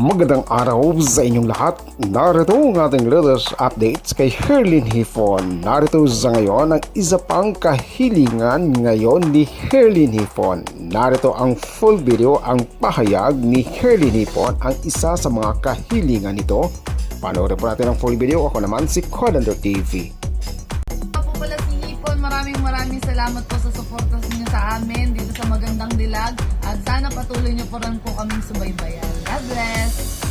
Magandang araw sa inyong lahat. Narito ang ating latest updates kay Herlin Hifon. Narito sa ngayon ang isa pang kahilingan ngayon ni Herlin Hifon. Narito ang full video, ang pahayag ni Herlin Hifon, ang isa sa mga kahilingan nito. Panoorin po natin ang full video. Ako naman si Colander TV. Po pala si Hipon, maraming salamat po sa suporta niyo sa amin dito sa Magandang Dilag at sana patuloy niyo po rin po kaming subaybayan. God bless!